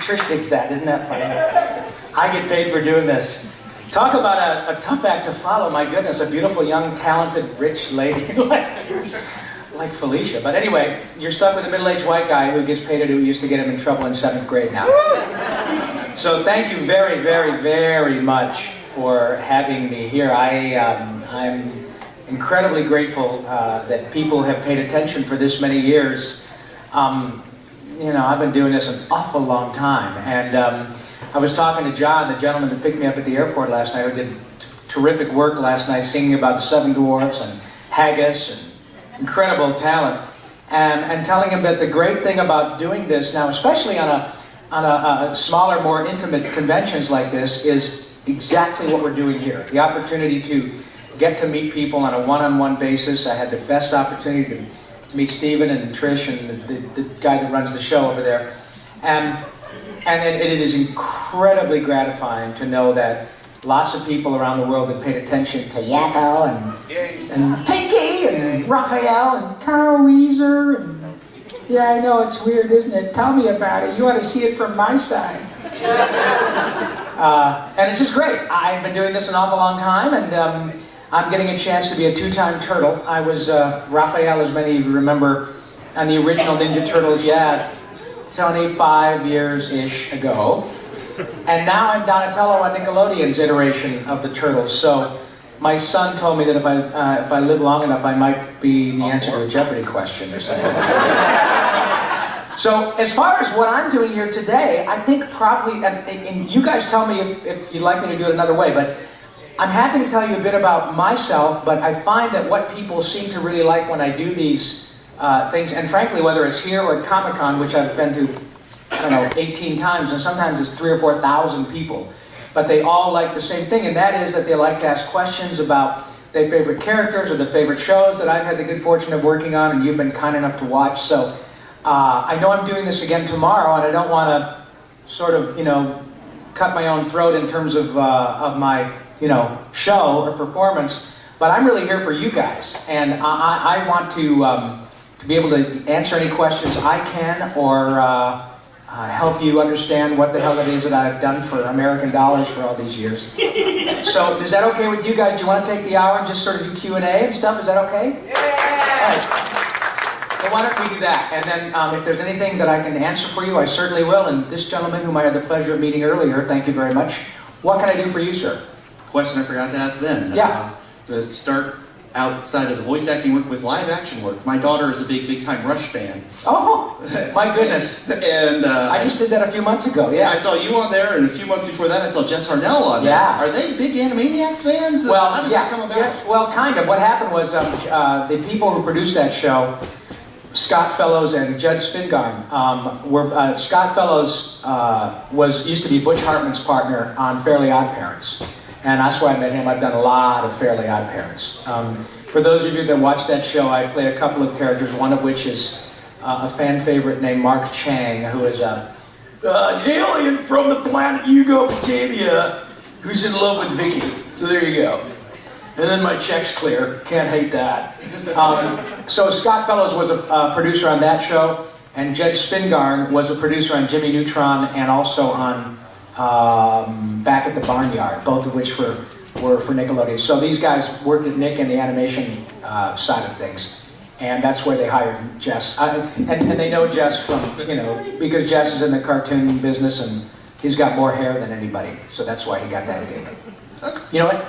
Trish digs that, isn't that funny? I get paid for doing this. Talk about a tough act to follow, my goodness, a beautiful, young, talented, rich lady like Felicia. But anyway, you're stuck with a middle-aged white guy who gets paid who used to get him in trouble in 7th grade now. So thank you very, very, very much for having me here. I'm incredibly grateful that people have paid attention for this many years. I've been doing this an awful long time, and I was talking to John, the gentleman that picked me up at the airport last night, who did terrific work last night singing about the Seven Dwarfs and Haggis and incredible talent, and telling him that the great thing about doing this now, especially on a smaller, more intimate conventions like this, is exactly what we're doing here. The opportunity to get to meet people on a one-on-one basis. I had the best opportunity to meet Stephen and Trish and the guy that runs the show over there. And it is incredibly gratifying to know that lots of people around the world have paid attention to Yakko and Pinky and Raphael and Carl Weezer. And, yeah, I know, it's weird, isn't it? Tell me about it. You ought to see it from my side. And it's just great. I've been doing this an awful long time, and I'm getting a chance to be a 2-time turtle. I was Raphael, as many of you remember, on the original Ninja Turtles, 25 years-ish ago. And now I'm Donatello on Nickelodeon's iteration of the Turtles. So my son told me that if I live long enough, I might be the answer to a Jeopardy question or something. So as far as what I'm doing here today, I think probably, and you guys tell me if you'd like me to do it another way, but I'm happy to tell you a bit about myself, but I find that what people seem to really like when I do these things, and frankly, whether it's here or at Comic-Con, which I've been to, 18 times, and sometimes it's 3,000 or 4,000 people, but they all like the same thing, and that is that they like to ask questions about their favorite characters or the favorite shows that I've had the good fortune of working on, and you've been kind enough to watch. So I know I'm doing this again tomorrow, and I don't want to sort of, cut my own throat in terms of my, show or performance, but I'm really here for you guys, and I want to be able to answer any questions I can, or help you understand what the hell it is that I've done for American dollars for all these years. So, is that okay with you guys? Do you want to take the hour and just sort of do Q&A and stuff? Is that okay? Yeah! All right. Well, why don't we do that? And then if there's anything that I can answer for you, I certainly will. And this gentleman, whom I had the pleasure of meeting earlier, thank you very much. What can I do for you, sir? Question I forgot to ask then. Yeah. To start outside of the voice acting work with live action work. My daughter is a big time Rush fan. Oh, my goodness. And I just did that a few months ago, yeah. I saw you on there, and a few months before that I saw Jess Harnell on there. Yeah. Are they big Animaniacs fans? Well, how did that come about? Yes, well, kind of. What happened was the people who produced that show, Scott Fellows and Judd Spingarn, Scott Fellows used to be Butch Hartman's partner on Fairly Odd Parents. And that's why I met him. I've done a lot of Fairly Odd Parents. For those of you that watch that show, I play a couple of characters, one of which is a fan favorite named Mark Chang, who is an alien from the planet Yugopatamia who's in love with Vicky. So there you go. And then my check's clear. Can't hate that. So Scott Fellows was a producer on that show, and Judd Spingarn was a producer on Jimmy Neutron and also on Back at the Barnyard, both of which were for Nickelodeon. So these guys worked at Nick in the animation side of things, and that's where they hired Jess. And they know Jess from, because Jess is in the cartoon business and he's got more hair than anybody, so that's why he got that gig. You know what?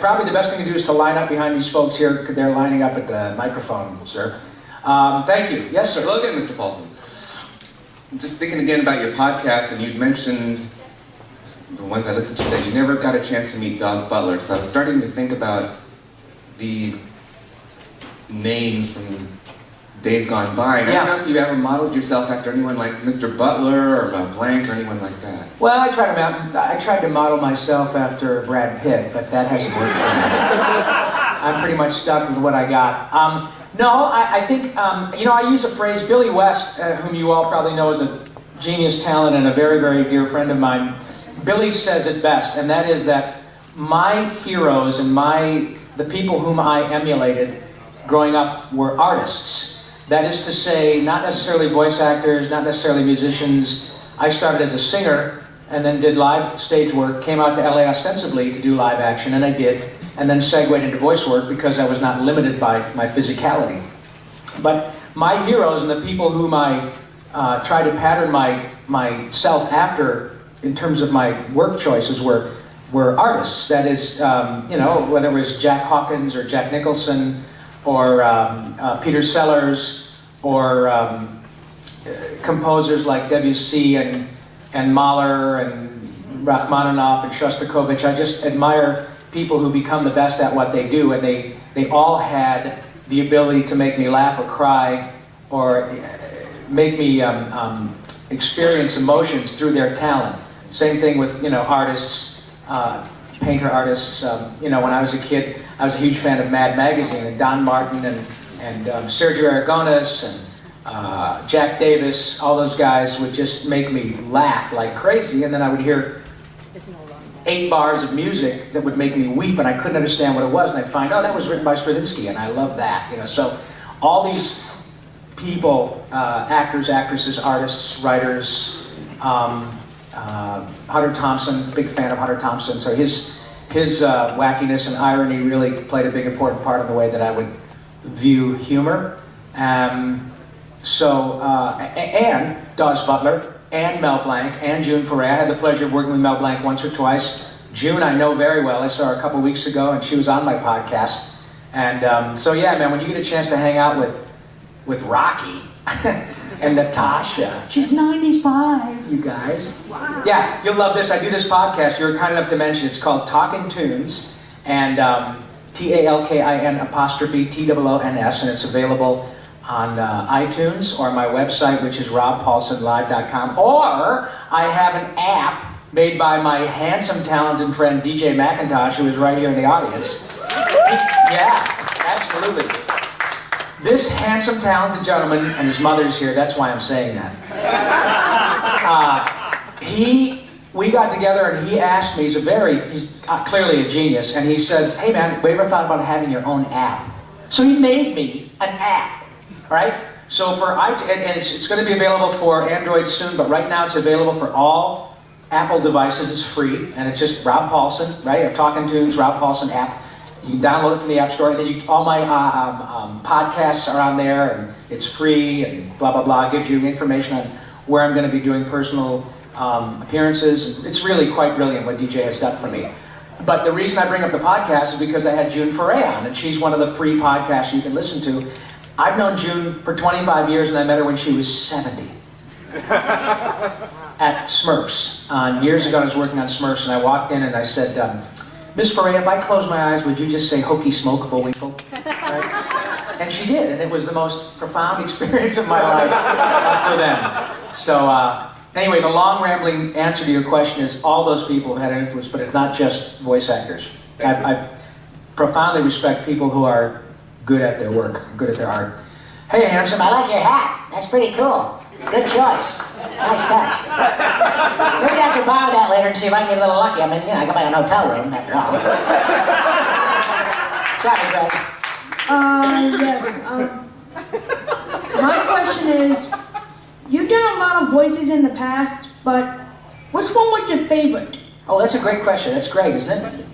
Probably the best thing to do is to line up behind these folks here, because they're lining up at the microphone, sir. Thank you. Yes, sir. Hello again, Mr. Paulsen. Just thinking again about your podcast, and you'd mentioned the ones I listened to, that you never got a chance to meet Dawes Butler. So I was starting to think about these names from days gone by. And I don't know if you ever modeled yourself after anyone like Mr. Butler or Blank or anyone like that. Well, I tried to model myself after Brad Pitt, but that hasn't worked for me. I'm pretty much stuck with what I got. I think, I use a phrase. Billy West, whom you all probably know as a genius talent and a very, very dear friend of mine, Billy says it best, and that is that my heroes and the people whom I emulated growing up were artists. That is to say, not necessarily voice actors, not necessarily musicians, I started as a singer and then did live stage work, came out to LA ostensibly to do live action, and I did, and then segued into voice work because I was not limited by my physicality. But my heroes and the people whom I tried to pattern myself after in terms of my work choices were artists. That is, whether it was Jack Hawkins or Jack Nicholson or Peter Sellers or composers like Debussy and Mahler and Rachmaninoff and Shostakovich. I just admire people who become the best at what they do, and they all had the ability to make me laugh or cry or make me experience emotions through their talent. Same thing with artists, painter artists. When I was a kid, I was a huge fan of Mad Magazine and Don Martin and Sergio Aragonés and Jack Davis. All those guys would just make me laugh like crazy, and then I would hear 8 bars of music that would make me weep, and I couldn't understand what it was, and I'd find, that was written by Stravinsky, and I love that. So all these people, actors, actresses, artists, writers, Hunter Thompson, big fan of Hunter Thompson, so his wackiness and irony really played a big important part in the way that I would view humor. And Dawes Butler, and Mel Blanc, and June Foray. I had the pleasure of working with Mel Blanc once or twice. June I know very well. I saw her a couple weeks ago, and she was on my podcast. And when you get a chance to hang out with Rocky and Natasha, she's 95, you guys. Wow. Yeah, you'll love this. I do this podcast. You're kind enough to mention. It's called Talkin' Tunes, and TALKIN''TOONS, and it's available on iTunes or my website, which is robpaulsenlive.com, or I have an app made by my handsome, talented friend DJ McIntosh, who is right here in the audience. Yeah, absolutely. This handsome, talented gentleman, and his mother's here, that's why I'm saying that. We got together and he asked me, he's clearly a genius, and he said, hey man, have you ever thought about having your own app? So he made me an app. All right, so it's going to be available for Android soon, but right now it's available for all Apple devices. It's free, and it's just Rob Paulsen, right? Talking Tunes, Rob Paulsen app. You can download it from the App Store, and then all my podcasts are on there, and it's free, and blah, blah, blah. It gives you information on where I'm going to be doing personal appearances. It's really quite brilliant what DJ has done for me. But the reason I bring up the podcast is because I had June Foray on, and she's one of the free podcasts you can listen to. I've known June for 25 years, and I met her when she was 70 at Smurfs. Years ago, I was working on Smurfs, and I walked in and I said, Miss Foray, if I close my eyes, would you just say hokey smokable winkle? Right? And she did, and it was the most profound experience of my life up to then. So, anyway, the long rambling answer to your question is all those people have had an influence, but it's not just voice actors. I profoundly respect people who are good at their work, good at their art. Hey, handsome, I like your hat. That's pretty cool. Good choice. Nice touch. Maybe I can borrow that later and see if I can get a little lucky. I mean, I got my own hotel room, after all. Sorry, Greg. Yes. My question is, you've done a lot of voices in the past, but which one was your favorite? Oh, that's a great question. That's Greg, isn't it?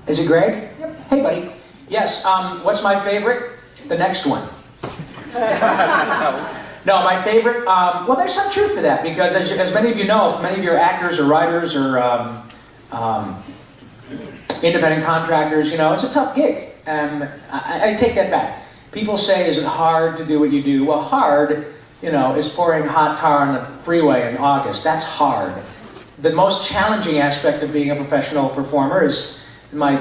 Is it Greg? Yep. Hey, buddy. Yes, what's my favorite? The next one. No, my favorite, well, there's some truth to that, because as many of you know, if many of you are actors or writers or independent contractors, it's a tough gig. I take that back. People say, is it hard to do what you do? Well, hard, is pouring hot tar on the freeway in August. That's hard. The most challenging aspect of being a professional performer is my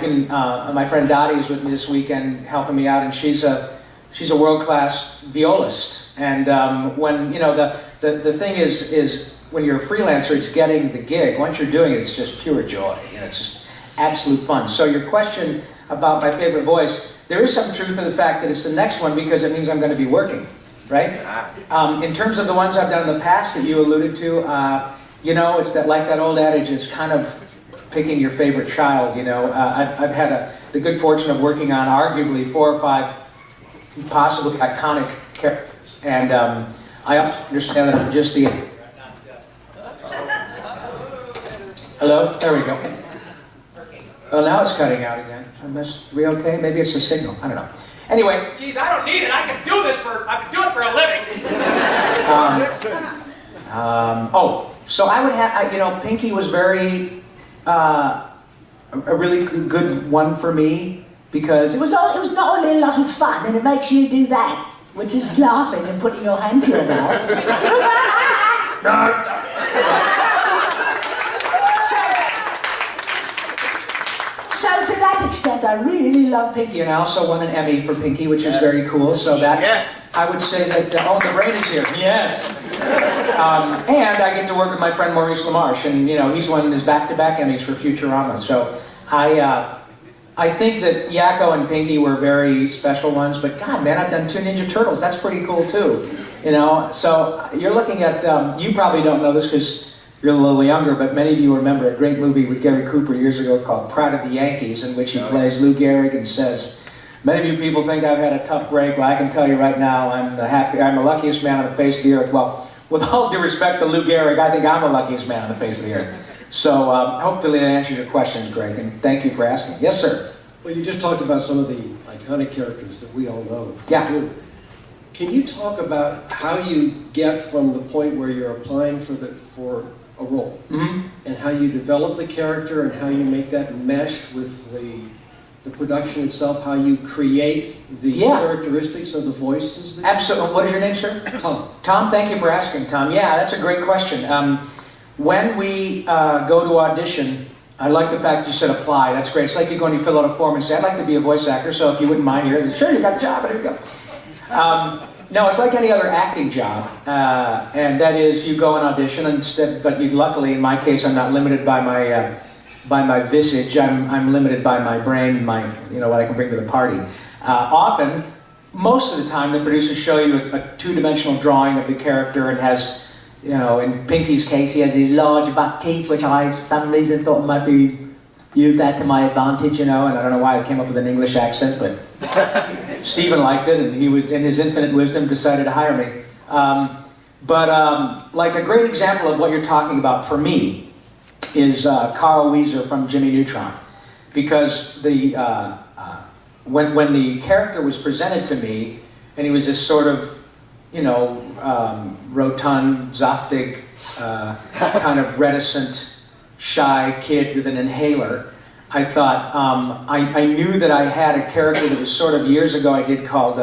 friend Dottie is with me this weekend helping me out, and she's a world-class violist. And when the thing is when you're a freelancer, it's getting the gig. Once you're doing it, it's just pure joy. It's just absolute fun. So your question about my favorite voice, there is some truth to the fact that it's the next one because it means I'm going to be working, right? In terms of the ones I've done in the past that you alluded to, it's that old adage. It's kind of picking your favorite child. I've had the good fortune of working on arguably 4 or 5 possibly iconic characters, and I understand that I'm just the Hello? There we go. Oh, now it's cutting out again. We okay? Maybe it's a signal. I don't know. Anyway. Geez, I don't need it. I can do this I've been doing it for a living. So I would have, Pinky was very, a really good one for me because it was not only a lot of fun and it makes you do that, which is laughing and putting your hand to your mouth. So to that extent, I really love Pinky, and I also won an Emmy for Pinky, which is very cool. So that I would say that the brain is here. Yes. And I get to work with my friend Maurice LaMarche, and he's won his back-to-back Emmys for Futurama. So I think that Yakko and Pinky were very special ones. But God, man, I've done 2 Ninja Turtles. That's pretty cool too. So you're looking at. You probably don't know this because you're a little younger, but many of you remember a great movie with Gary Cooper years ago called Pride of the Yankees, in which he plays Lou Gehrig and says, "Many of you people think I've had a tough break. Well, I can tell you right now, I'm the luckiest man on the face of the earth." Well, with all due respect to Lou Gehrig, I think I'm the luckiest man on the face of the earth. So hopefully that answers your questions, Greg, and thank you for asking. Yes, sir. Well, you just talked about some of the iconic characters that we all know. Yeah. Do. Can you talk about how you get from the point where you're applying for a role, and how you develop the character and how you make that mesh with the production itself, how you create the characteristics of the voices? Absolutely. What is your name, sir? Tom. Tom, thank you for asking, Tom. Yeah, that's a great question. When we go to audition, I like the fact that you said apply. That's great. It's like you go and you fill out a form and say, "I'd like to be a voice actor, so if you wouldn't mind here," sure, you got the job, there you go. No, it's like any other acting job, and that is you go and audition, but luckily, in my case, I'm not limited by my visage. I'm limited by my brain, what I can bring to the party. Often, most of the time, the producers show you a 2-dimensional drawing of the character and has, in Pinky's case, he has these large buck teeth, which I, for some reason, thought might be use that to my advantage, and I don't know why I came up with an English accent, but Stephen liked it, and he was, in his infinite wisdom, decided to hire me. Like a great example of what you're talking about for me is Carl Wheezer from Jimmy Neutron, because when the character was presented to me, and he was this sort of, rotund, zaftig, kind of reticent, shy kid with an inhaler, I thought, I knew that I had a character that was sort of years ago I did called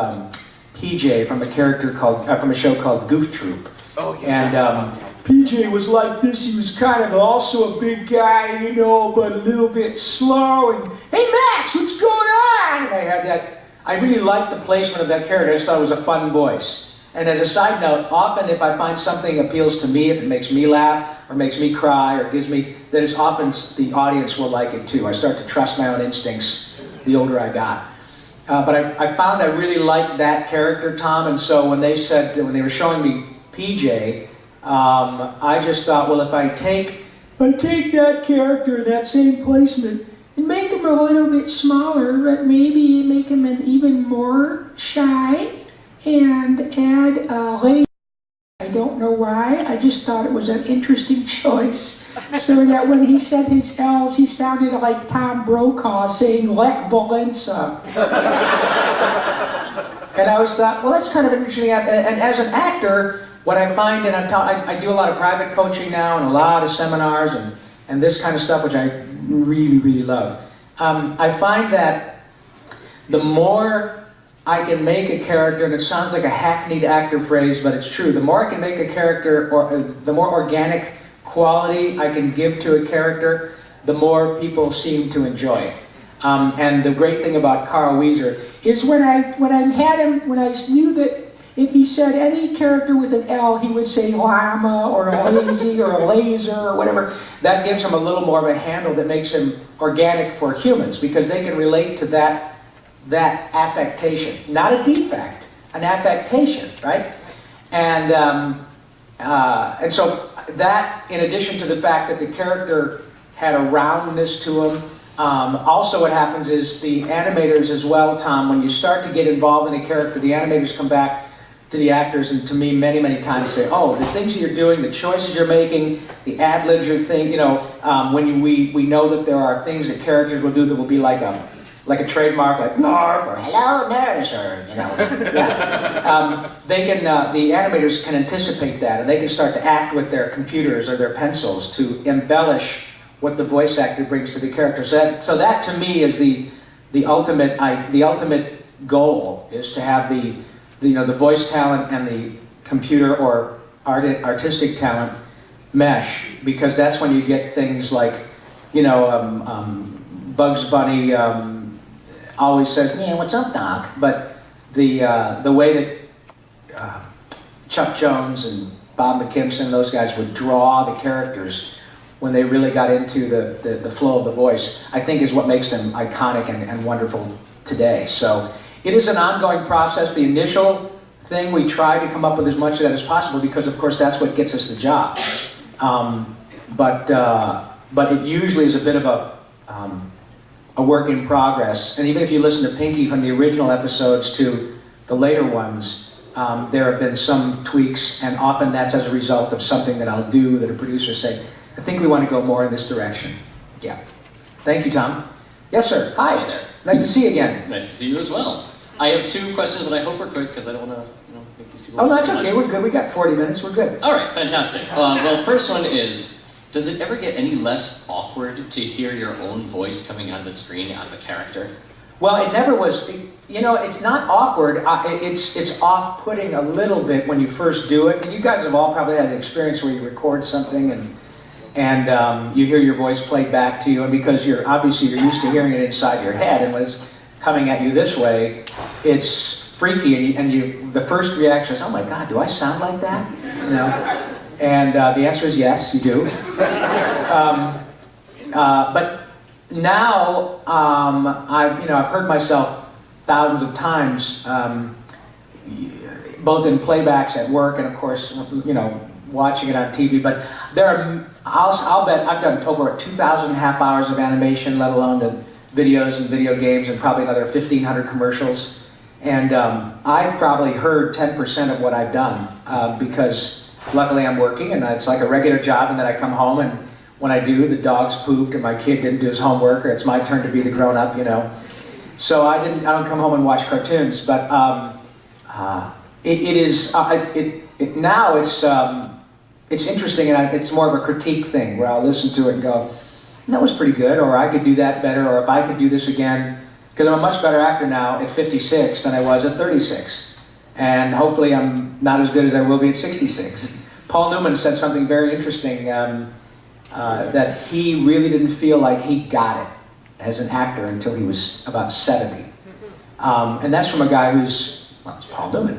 PJ from a show called Goof Troop. Oh, yeah. And PJ was like this. He was kind of also a big guy, but a little bit slow. And, "Hey, Max, what's going on?" And I had that. I really liked the placement of that character. I just thought it was a fun voice. And as a side note, often if I find something appeals to me, if it makes me laugh or makes me cry or gives me, then it's often the audience will like it too. I start to trust my own instincts the older I got. But I found I really liked that character, Tom, and so when they were showing me PJ, I just thought, well, if I take that character in that same placement and make him a little bit smaller, but maybe make him even more shy, and add lady. I don't know why, I just thought it was an interesting choice. So that when he said his L's, he sounded like Tom Brokaw saying Lech Walesa. And I always thought, well, that's kind of interesting. And as an actor, what I find, and I do a lot of private coaching now and a lot of seminars and this kind of stuff, which I really, really love. I find that the more I can make a character, and it sounds like a hackneyed actor phrase, but it's true. The more I can make a character, or the more organic quality I can give to a character, the more people seem to enjoy it. And the great thing about Carl Wheezer is when I knew that if he said any character with an L, he would say llama or lazy or a laser or whatever. That gives him a little more of a handle that makes him organic for humans, because they can relate to that affectation, not a defect, an affectation, right? And so that, in addition to the fact that the character had a roundness to him, also what happens is the animators as well, Tom, when you start to get involved in a character, the animators come back to the actors and to me many, many times say, oh, the things that you're doing, the choices you're making, the ad-libs you're thinking, when we know that there are things that characters will do that will be like a trademark, like Narf or hello nurse, or they can the animators can anticipate that, and they can start to act with their computers or their pencils to embellish what the voice actor brings to the character. So that to me is the ultimate goal, is to have the voice talent and the computer or artistic talent mesh, because that's when you get things like Bugs Bunny always says, "Man, what's up, Doc?" But the way that Chuck Jones and Bob McKimson, those guys would draw the characters when they really got into the flow of the voice, I think is what makes them iconic and wonderful today. So it is an ongoing process. The initial thing, we try to come up with as much of that as possible, because of course that's what gets us the job. But it usually is a bit of a work in progress. And even if you listen to Pinky from the original episodes to the later ones, there have been some tweaks, and often that's as a result of something that I'll do that a producer say, I think we want to go more in this direction. Yeah. Thank you, Tom. Yes, sir. Hi. Hi there. Nice to see you again. Nice to see you as well. I have 2 questions that I hope are quick, because I don't want to make these people... Oh, that's too okay. much. We're good. We got 40 minutes. We're good. All right, fantastic. Well, first one is, does it ever get any less awkward to hear your own voice coming out of the screen, out of a character? Well, it never was. It's not awkward. It's off-putting a little bit when you first do it. And you guys have all probably had an experience where you record something and you hear your voice played back to you, and because you're used to hearing it inside your head, and when it's coming at you this way, it's freaky, and the first reaction is, oh my God, do I sound like that? And the answer is yes, you do. But now I've heard myself thousands of times, both in playbacks at work and of course watching it on TV. But I'll bet I've done over 2,000 half hours of animation, let alone the videos and video games, and probably another 1,500 commercials. And I've probably heard 10% of what I've done because luckily I'm working and it's like a regular job, and then I come home and when I do, the dog's pooped or my kid didn't do his homework or it's my turn to be the grown-up, So I don't come home and watch cartoons, but now it's interesting, and it's more of a critique thing where I'll listen to it and go, that was pretty good, or I could do that better, or if I could do this again, because I'm a much better actor now at 56 than I was at 36. And hopefully I'm not as good as I will be at 66. Paul Newman said something very interesting, that he really didn't feel like he got it as an actor until he was about 70. And that's from a guy who's, it's Paul Newman.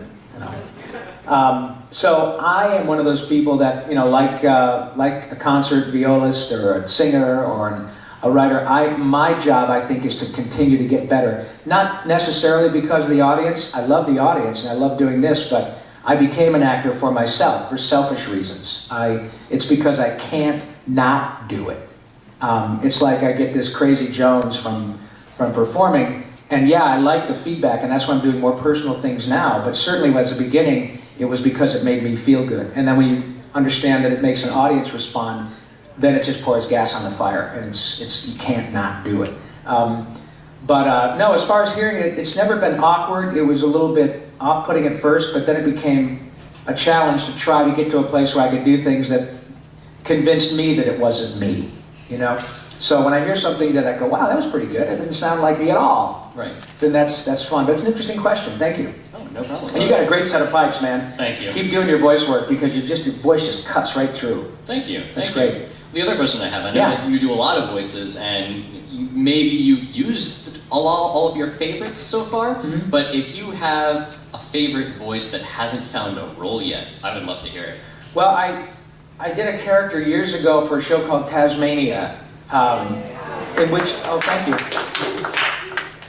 So I am one of those people that, like a concert violist or a singer or a writer, my job, I think, is to continue to get better. Not necessarily because of the audience. I love the audience and I love doing this, but I became an actor for myself, for selfish reasons. It's because I can't not do it. It's like I get this crazy Jones from performing, and yeah, I like the feedback, and that's why I'm doing more personal things now, but certainly at the beginning, it was because it made me feel good. And then when you understand that it makes an audience respond, then it just pours gas on the fire, and you can't not do it. No, as far as hearing it, it's never been awkward. It was a little bit off-putting at first, but then it became a challenge to try to get to a place where I could do things that convinced me that it wasn't me, So when I hear something that I go, wow, that was pretty good, it didn't sound like me at all. Right. Then that's fun. But it's an interesting question. Thank you. Oh, no problem. And you got a great set of pipes, man. Thank you. Keep doing your voice work because your voice just cuts right through. Thank you. That's Thank great. you. The other question I have, I know Yeah. that you do a lot of voices, and maybe you've used all of your favorites so far, but if you have a favorite voice that hasn't found a role yet, I would love to hear it. Well, I did a character years ago for a show called Tasmania, in which, thank you,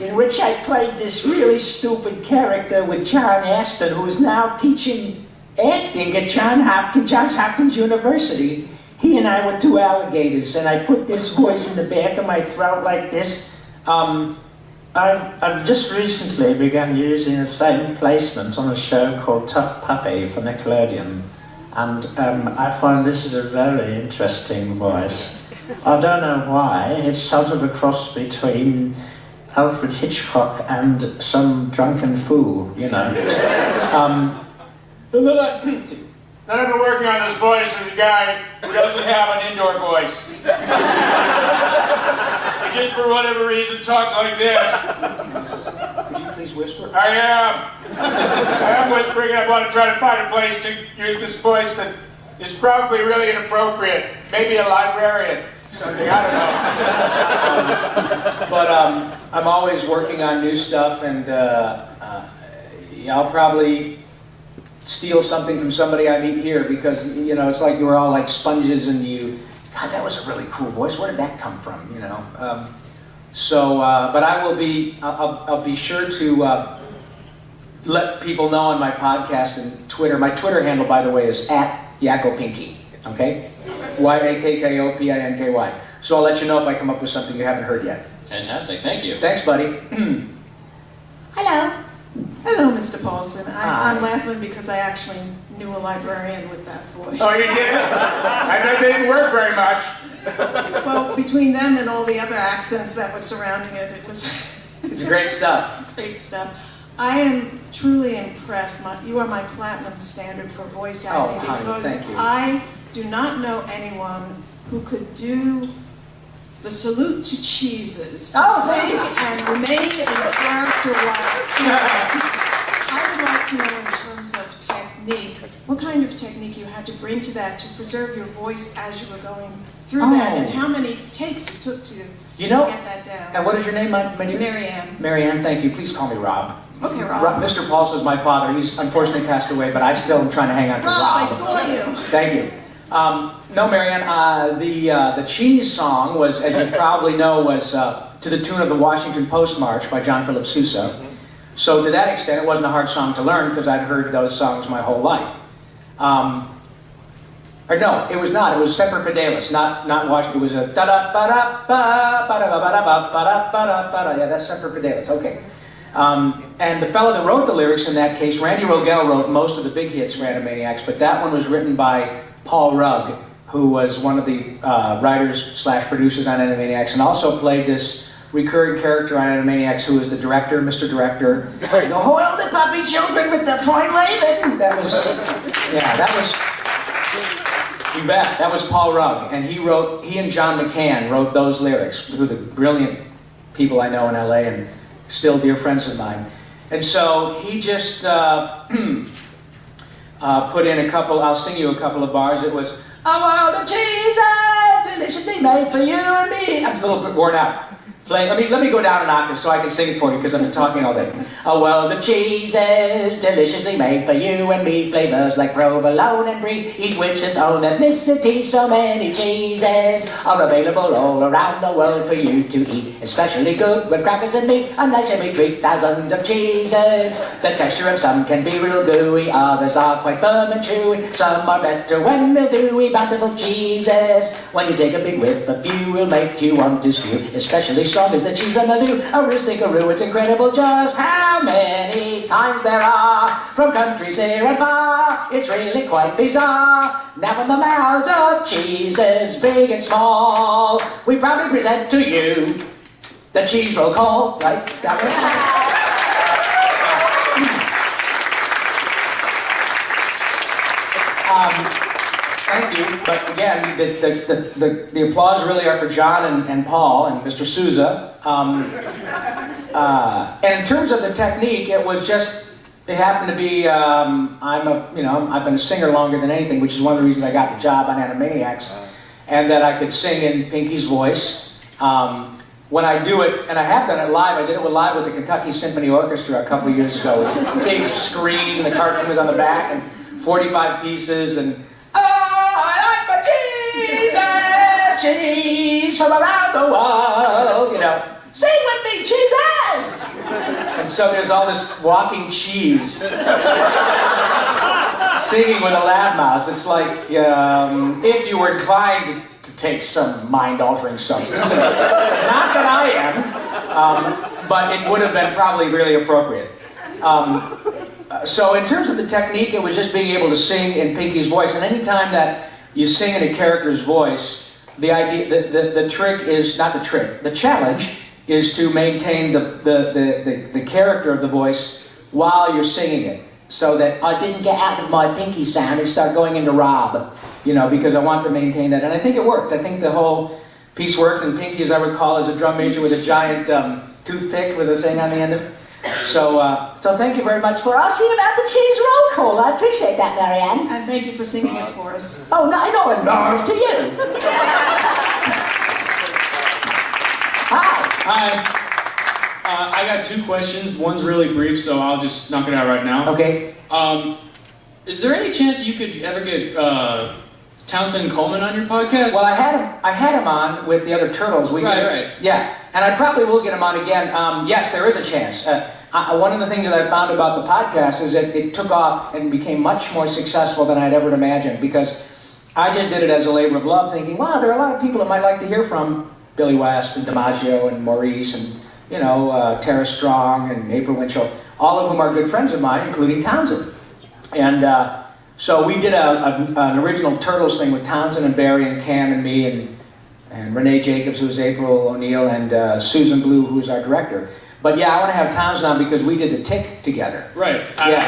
in which I played this really stupid character with John Aston, who is now teaching acting at Johns Hopkins University. He and I were 2 alligators, and I put this voice in the back of my throat like this. I've just recently begun using the same placement on a show called Tough Puppy for Nickelodeon, and I find this is a very interesting voice. I don't know why. It's sort of a cross between Alfred Hitchcock and some drunken fool, you know. I've been working on this voice with a guy who doesn't have an indoor voice. He just, for whatever reason, talks like this. Could you please whisper? I am whispering. I want to try to find a place to use this voice that is probably really inappropriate. Maybe a librarian. Something, I don't know. But I'm always working on new stuff, and I'll probably steal something from somebody I meet here, because it's like you're all like sponges, and God, that was a really cool voice. Where did that come from? But I'll be sure to let people know on my podcast and Twitter. My Twitter handle, by the way, is @YakkoPinky. Okay, YAKKOPINKY. So I'll let you know if I come up with something you haven't heard yet. Fantastic, thank you. Thanks, buddy. Hello. Hello, Mr. Paulsen. I'm laughing because I actually knew a librarian with that voice. Oh, you did? I bet they didn't work very much. Well, between them and all the other accents that were surrounding it, it was It's great stuff. great stuff. I am truly impressed. You are my platinum standard for voice acting, honey, because thank you. I do not know anyone who could do the salute to cheeses, to sing and remain in character while singing. I would like to know, in terms of technique, what kind of technique you had to bring to that to preserve your voice as you were going through that, and how many takes it took to get that down. And what is your name, my dear? Marianne. Marianne, thank you. Please call me Rob. Okay, Rob. Mr. Paulsen is my father. He's unfortunately passed away, but I still am trying to hang on to Rob. Rob, I saw you. Thank you. No, Marianne, the cheese song was, as you probably know, was to the tune of the Washington Post March by John Philip Sousa. So to that extent, it wasn't a hard song to learn, because I'd heard those songs my whole life. Or no, it was not. It was Semper Fidelis, not Washington. It was a da-da-ba-da-ba, yeah, that's Semper Fidelis. Okay. And the fellow that wrote the lyrics in that case, Randy Rogel, wrote most of the big hits for Animaniacs, but that one was written by Paul Rugg, who was one of the writers/producers on Animaniacs, and also played this recurring character on Animaniacs, who was the director, Mr. Director. All the puppy children with the fine raven. That was, you bet. That was Paul Rugg, and he and John McCann wrote those lyrics, who are the brilliant people I know in LA and still dear friends of mine. And so he just put in a couple, I'll sing you a couple of bars. It was, "Oh, all the cheese deliciously made for you and me." I'm a little bit worn out. Let me go down an octave so I can sing it for you, because I've been talking all day. "Oh, well, the cheese is deliciously made for you and me, flavors like provolone and brie, each with its own ethnicity. So many cheeses are available all around the world for you to eat, especially good with crackers and meat. A nice every treat, thousands of cheeses. The texture of some can be real gooey, others are quite firm and chewy. Some are better when they're dewy, bountiful cheeses. When you take a big whiff, a few will make you want to spew, especially strong is the cheese on the do. A real stickeroo, it's incredible just how many kinds there are, from countries near and far. It's really quite bizarre. Now in the mouths of cheeses, big and small, we proudly present to you the cheese roll call. Right? That Thank you, but again, the applause really are for John and Paul and Mr. Sousa. And in terms of the technique, it was just, it happened to be, I've been a singer longer than anything, which is one of the reasons I got the job on Animaniacs, and that I could sing in Pinky's voice. When I do it, and I have done it live, I did it live with the Kentucky Symphony Orchestra a couple of years ago, with a big screen, the cartoon was on the back, and 45 pieces, and cheese from around the world, sing with me, cheeses! And so there's all this walking cheese singing with a loud mouse. It's like, if you were inclined to take some mind-altering substance, not that I am, but it would have been probably really appropriate. So in terms of the technique, it was just being able to sing in Pinky's voice. And anytime that you sing in a character's voice, the trick is, not the trick, the challenge is to maintain the character of the voice while you're singing it. So that I didn't get out of my Pinky sound and start going into Rob, because I want to maintain that. And I think it worked. I think the whole piece worked. And Pinky, as I recall, is a drum major with a giant toothpick with a thing on the end of it. So thank you very much for asking about the cheese roll call. I appreciate that, Marianne. And thank you for singing it for us. Oh, no, a nerve to you. Hi. Hi. I got 2 questions. One's really brief, so I'll just knock it out right now. Okay. Is there any chance you could ever get Townsend and Coleman on your podcast? Well, I had him on with the other Turtles. Right. Yeah, and I probably will get him on again. Yes, there is a chance. One of the things that I found about the podcast is that it took off and became much more successful than I'd ever imagined, because I just did it as a labor of love, thinking, wow, there are a lot of people that might like to hear from Billy West and DiMaggio and Maurice and, Tara Strong and April Winchell, all of whom are good friends of mine, including Townsend. And so we did an original Turtles thing with Townsend and Barry and Cam and me and Renee Jacobs, who's April O'Neil, and Susan Blue, who's our director. But yeah, I want to have Townsend on because we did the Tick together. Right. Yeah.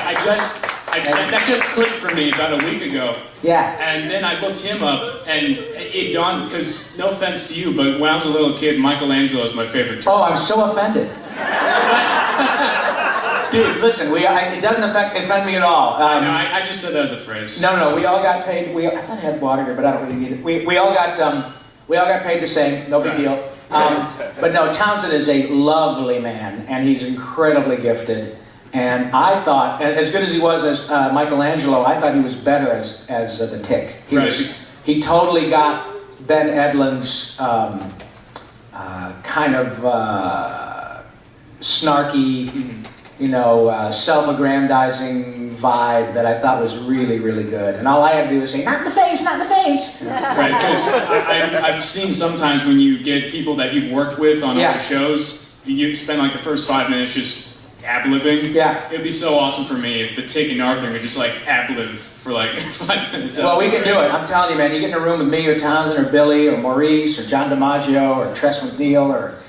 That just clicked for me about a week ago. Yeah. And then I looked him up, and it dawned, because no offense to you, but when I was a little kid, Michelangelo is my favorite turtle. Oh, I'm so offended. Dude, listen, it doesn't offend me at all. I just said that as a phrase. No, we all got paid. I thought I had water here, but I don't really need it. We all got paid the same. No big deal. But no, Townsend is a lovely man, and he's incredibly gifted. And I thought, as good as he was as Michelangelo, I thought he was better as the Tick. He totally got Ben Edlund's kind of snarky, self-aggrandizing vibe that I thought was really, really good. And all I had to do was say, not in the face, not in the face. Right, because I've seen sometimes when you get people that you've worked with on other shows, you spend like the first 5 minutes just ad-libbing. Yeah. It would be so awesome for me if the Tick and Arthur could just like ad-lib for like 5 minutes. Well, we can do it. I'm telling you, man. You get in a room with me or Townsend or Billy or Maurice or John DiMaggio or Tress MacNeille or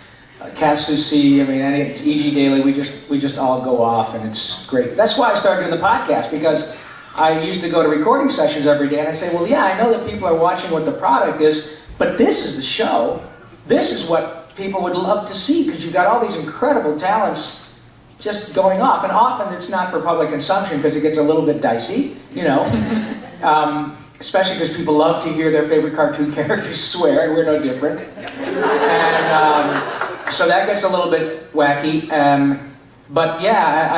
Cat Soucy, any E.G. Daly, we just all go off, and it's great. That's why I started doing the podcast, because I used to go to recording sessions every day, and I say, well, yeah, I know that people are watching what the product is, but this is the show. This is what people would love to see, because you've got all these incredible talents just going off, and often it's not for public consumption because it gets a little bit dicey, especially because people love to hear their favorite cartoon characters swear, and we're no different. And so that gets a little bit wacky. But yeah,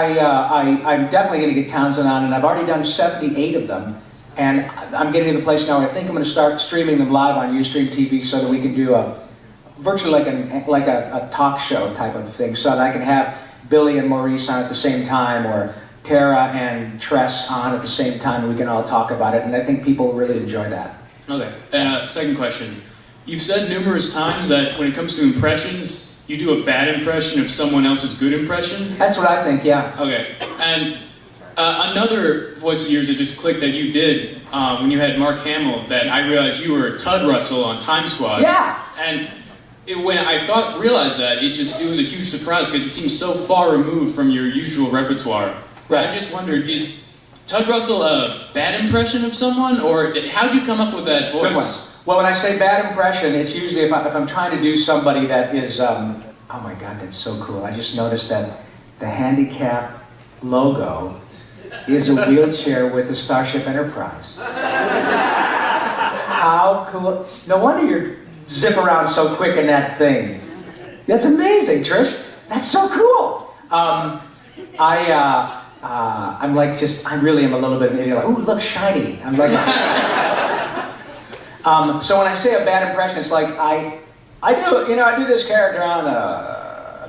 I'm definitely going to get Townsend on, and I've already done 78 of them. And I'm getting to the place now where I think I'm going to start streaming them live on Ustream TV so that we can do virtually like a talk show type of thing, so that I can have Billy and Maurice on at the same time, or Tara and Tress on at the same time, and we can all talk about it. And I think people will really enjoy that. Okay. And second question. You've said numerous times that when it comes to impressions, you do a bad impression of someone else's good impression? That's what I think, yeah. Okay. And another voice of yours that just clicked that you did when you had Mark Hamill, that I realized you were Tud Russell on Time Squad. Yeah! And when I realized that, it was a huge surprise because it seems so far removed from your usual repertoire. Right. I just wondered, is Tud Russell a bad impression of someone, or how'd you come up with that voice? Good one. Well, when I say bad impression, it's usually if I'm trying to do somebody that is, oh my God, that's so cool. I just noticed that the handicap logo is a wheelchair with the Starship Enterprise. How cool. No wonder you zip around so quick in that thing. That's amazing, Trish. That's so cool. I really am a little bit maybe like, ooh, look, shiny. I'm like, so when I say a bad impression, it's like I do this character on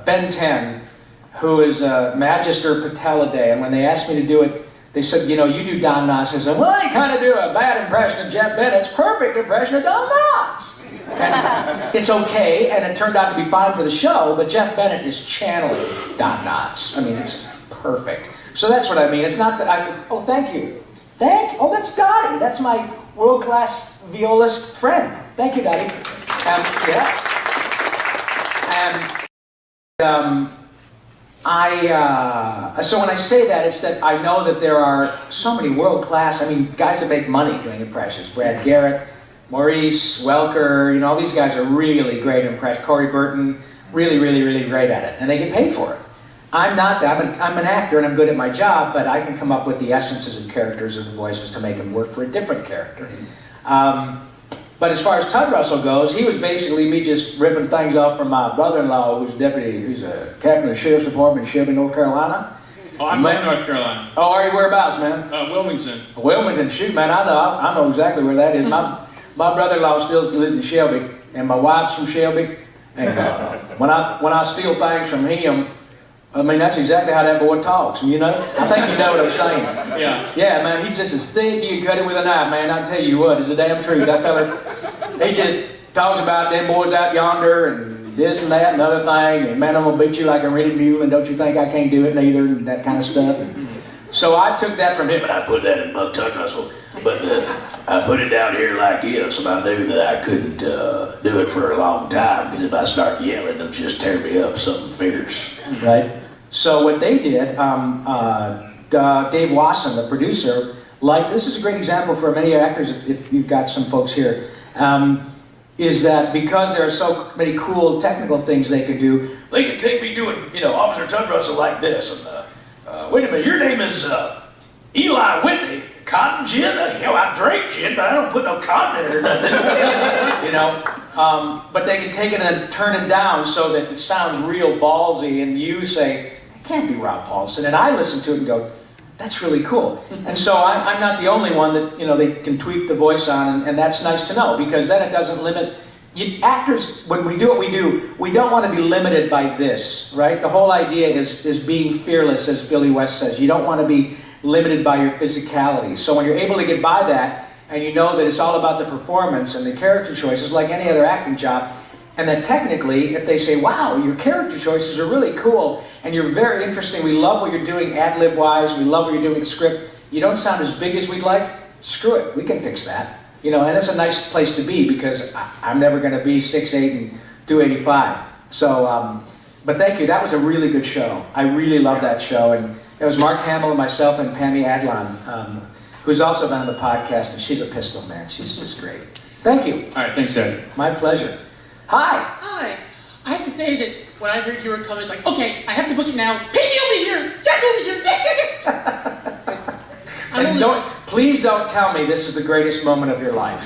Ben 10, who is Magister Patelladay, and when they asked me to do it, they said, you know, you do Don Knotts. I said, well, I kind of do a bad impression of Jeff Bennett's perfect impression of Don Knotts. And it's okay, and it turned out to be fine for the show, but Jeff Bennett is channeling Don Knotts. I mean, it's perfect. So that's what I mean. It's not that oh, thank you. Oh, that's Dottie. That's my world-class violist friend. Thank you, Dottie. So when I say that, it's that I know that there are so many world-class, I mean, guys that make money doing impressions. Brad Garrett, Maurice, Welker, you know, all these guys are really great impressions. Corey Burton, really, really, really great at it. And they get paid for it. I'm not that. I'm an actor and I'm good at my job, but I can come up with the essences and characters and voices to make them work for a different character. But as far as Tug Russell goes, he was basically me just ripping things off from my brother-in-law, who's a captain of the Sheriff's Department in Shelby, North Carolina. Oh, I'm from North Carolina. Oh, are you whereabouts, man? Wilmington. Wilmington, shoot, man, I know exactly where that is. My brother-in-law still lives in Shelby, and my wife's from Shelby. And when I steal things from him, I mean, that's exactly how that boy talks, you know? I think you know what I'm saying. Yeah. Yeah, man, he's just as thick, you can cut it with a knife, man. I tell you what, it's the damn truth. That fella, he just talks about them boys out yonder and this and that and other thing, and man, I'm gonna beat you like a rented mule, and don't you think I can't do it neither, and that kind of stuff. And so I took that from him, and I put that in Buck Tug Russell. But I put it down here like this, and I knew that I couldn't do it for a long time, because if I start yelling, it'll just tear me up, something fierce, right? So what they did, Dave Wasson, the producer, this is a great example for many actors, if you've got some folks here, is that because there are so many cool technical things they could do, they could take me doing, you know, Officer Tug Russell like this, and wait a minute, your name is Eli Whitney, cotton gin? Hell, I drink gin, but I don't put no cotton in it or nothing. You know? But they can take it and turn it down so that it sounds real ballsy, and you say, it can't be Rob Paulsen. And I listen to it and go, that's really cool. And so I'm not the only one that, you know, they can tweak the voice on, and that's nice to know, because then it doesn't limit. Actors, when we do what we do, we don't want to be limited by this, right? The whole idea is being fearless, as Billy West says. You don't want to be limited by your physicality. So when you're able to get by that, and you know that it's all about the performance and the character choices, like any other acting job, and that technically, if they say, wow, your character choices are really cool, and you're very interesting, we love what you're doing ad-lib-wise, we love what you're doing with the script, you don't sound as big as we'd like, screw it, we can fix that. You know, and it's a nice place to be, because I'm never going to be 6'8" and 285. So, but thank you, that was a really good show. I really love that show, and it was Mark Hamill and myself and Pammy Adlon, who's also been on the podcast, and she's a pistol, man. She's just great. Thank you. All right, thanks, Ed. My pleasure. Hi. Hi. I have to say that when I heard you were coming, it's like, okay, I have to book it now. Piggy will be here. Jack will be here. Yes, yes, yes. Please don't tell me this is the greatest moment of your life.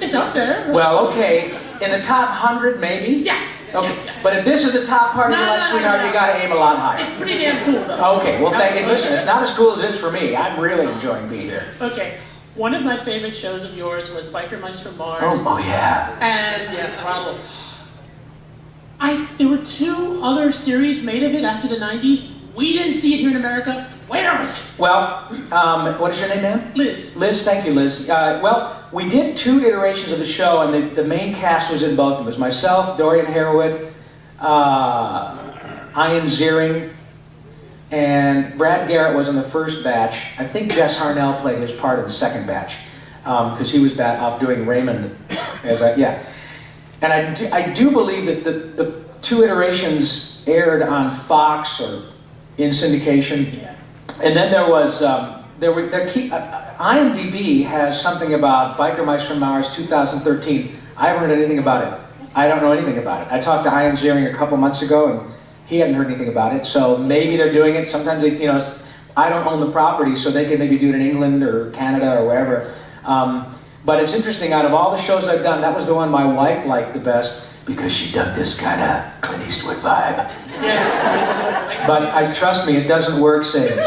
It's up there. Well, okay. In the top 100, maybe? Yeah. Okay. But if this is the top part of your life, sweetheart, you got to aim a lot higher. It's pretty damn cool, though. Okay. Well, thank you. Listen, it's not as cool as it is for me. I'm really enjoying being here. Okay. One of my favorite shows of yours was Biker Mice from Mars. Oh yeah. And, yeah, Throttle. There were 2 other series made of it after the 90s. We didn't see it here in America. Where are they? Well, what is your name, ma'am? Liz. Liz, thank you, Liz. Well, we did 2 iterations of the show, and the main cast was in both of them. It was myself, Dorian Harewood, Ian Ziering, and Brad Garrett was in the first batch. I think Jess Harnell played his part in the second batch, because he was off doing Raymond. And I do believe that the 2 iterations aired on Fox or in syndication. Yeah. And then there was, IMDb has something about Biker Mice from Mars 2013. I haven't heard anything about it. I don't know anything about it. I talked to Ian Ziering a couple months ago, and he hadn't heard anything about it. So maybe they're doing it. Sometimes, I don't own the property, so they can maybe do it in England or Canada or wherever. But it's interesting, out of all the shows I've done, that was the one my wife liked the best, because she dug this kind of Clint Eastwood vibe. Yeah. But trust me, it doesn't work saying,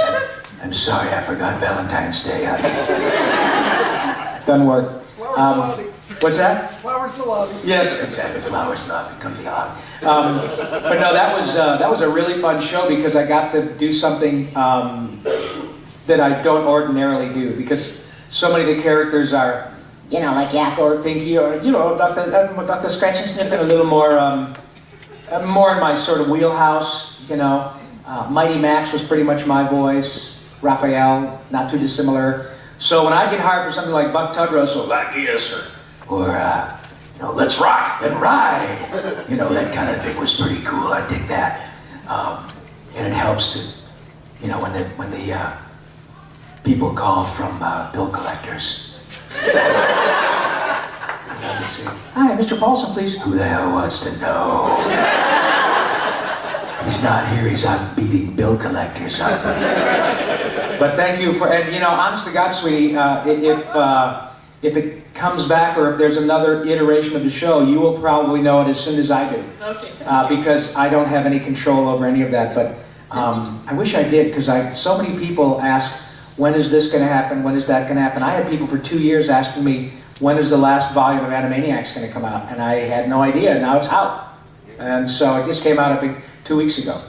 I'm sorry, I forgot Valentine's Day. Doesn't work. What's that? Flowers in the lobby. Yes, exactly. Flowers in the lobby. Come to the lobby. But no, that was a really fun show, because I got to do something that I don't ordinarily do, because so many of the characters are, you know, like Yak or Pinky or, you know, Dr. Scratch and Sniff, and a little more, more in my sort of wheelhouse, you know. Mighty Max was pretty much my voice. Raphael, not too dissimilar. So when I get hired for something like Buck Tudrow, so like yes, or you know, let's rock and ride, you know, that kind of thing was pretty cool. I dig that, and it helps to, you know, when the people call from bill collectors. Say, hi, Mr. Paulsen, please. Who the hell wants to know? He's not here. He's out beating bill collectors up. But thank you for, and you know, honest to God, sweetie, if it comes back or if there's another iteration of the show, you will probably know it as soon as I do. Okay. Because I don't have any control over any of that. But I wish I did, because so many people ask, when is this going to happen? When is that going to happen? I had people for 2 years asking me, when is the last volume of Animaniacs going to come out? And I had no idea. Now it's out. And so it just came out, I think, 2 weeks ago.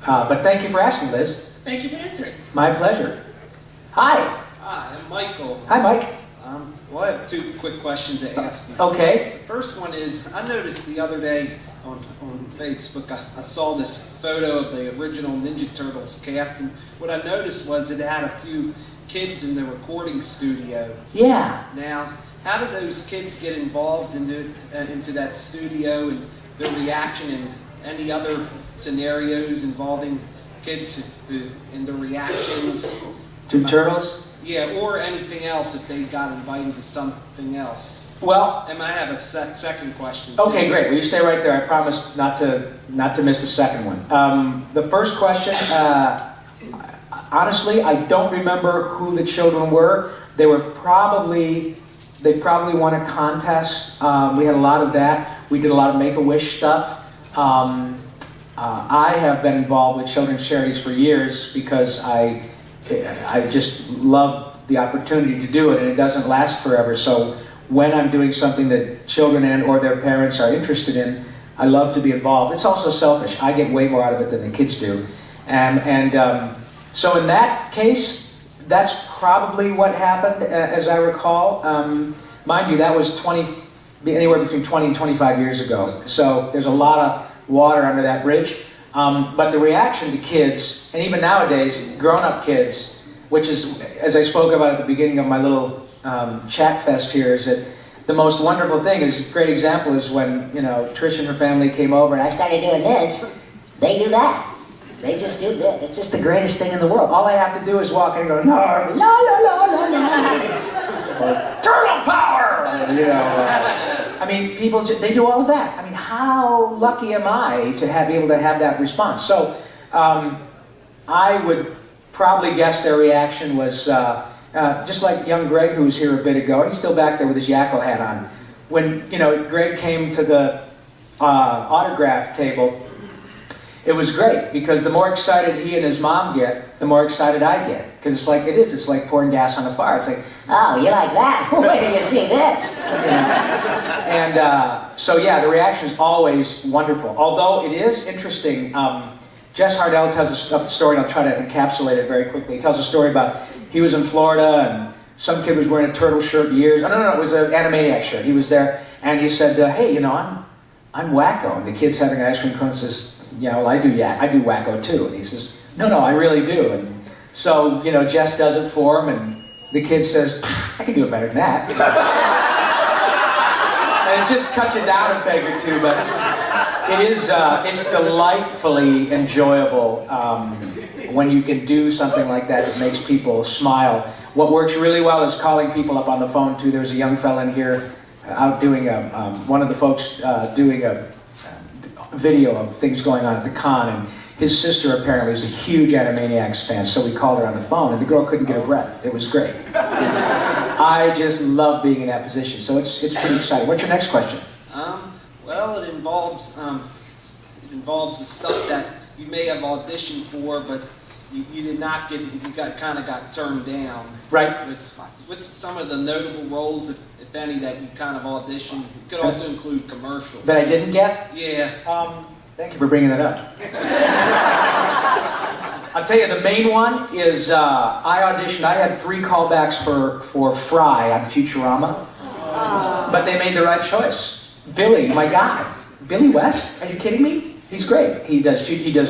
But thank you for asking, Liz. Thank you for answering. My pleasure. Hi. Hi, I'm Michael. Hi, Mike. Well, I have 2 quick questions to ask you. Okay. The first one is, I noticed the other day on Facebook, I saw this photo of the original Ninja Turtles cast, and what I noticed was it had a few kids in the recording studio. Yeah. Now, how did those kids get involved into that studio, and their reaction, and any other scenarios involving kids and their reactions? To Turtles? Yeah, or anything else if they got invited to something else. Well, And I have a second question. Too. okay, great. Will you stay right there? I promise not to miss the second one. The first question, honestly, I don't remember who the children were. They probably won a contest. We had a lot of that. We did a lot of Make-A-Wish stuff. I have been involved with children's charities for years because I just love the opportunity to do it, and it doesn't last forever. So when I'm doing something that children and or their parents are interested in, I love to be involved. It's also selfish. I get way more out of it than the kids do. So in that case, that's probably what happened, as I recall. Mind you, that was anywhere between 20 and 25 years ago. So there's a lot of water under that bridge. But the reaction to kids, and even nowadays, grown-up kids, which is, as I spoke about at the beginning of my little chat fest here, is that the most wonderful thing is, a great example is when, you know, Trish and her family came over and I started doing this, they do that. They just do that. It's just the greatest thing in the world. All I have to do is walk in and go, no, la, la, la, la, la. Or, turtle power! You know, I mean, people, they do all of that. I mean, how lucky am I to be able to have that response? So, I would probably guess their reaction was just like young Greg, who was here a bit ago. He's still back there with his Yakko hat on. When, you know, Greg came to the autograph table, it was great, because the more excited he and his mom get, the more excited I get. Because it's like pouring gas on a fire. It's like, oh, you like that? Wait till you see this. You know? And so yeah, the reaction is always wonderful. Although it is interesting, Jess Hardell tells a story, and I'll try to encapsulate it very quickly. He tells a story about, he was in Florida, and some kid was wearing a turtle shirt years. No, it was an Animaniac shirt. He was there, and he said, hey, you know, I'm Wacko. And the kid's having an ice cream cone, says, yeah, well, I do Wacko too. And he says, no, I really do. And so, you know, Jess does it for him, and the kid says, I can do it better than that. And it just cuts it down a peg or two, but it's delightfully enjoyable when you can do something like that that makes people smile. What works really well is calling people up on the phone too. There's a young fella in here out doing one of the folks doing a video of things going on at the con, and his sister apparently is a huge Animaniacs fan, so we called her on the phone, and the girl couldn't get a breath. It was great. I just love being in that position, so it's pretty exciting. What's your next question? Well, it involves the stuff that you may have auditioned for, but you did not get. You got turned down. Right. What's some of the notable roles, if any, that you kind of auditioned? It could also include commercials. That I didn't get? Yeah. Thank you for bringing that up. I'll tell you, the main one is I auditioned. I had 3 callbacks for Fry on Futurama, but they made the right choice. Billy, my God, Billy West. Are you kidding me? He's great. He does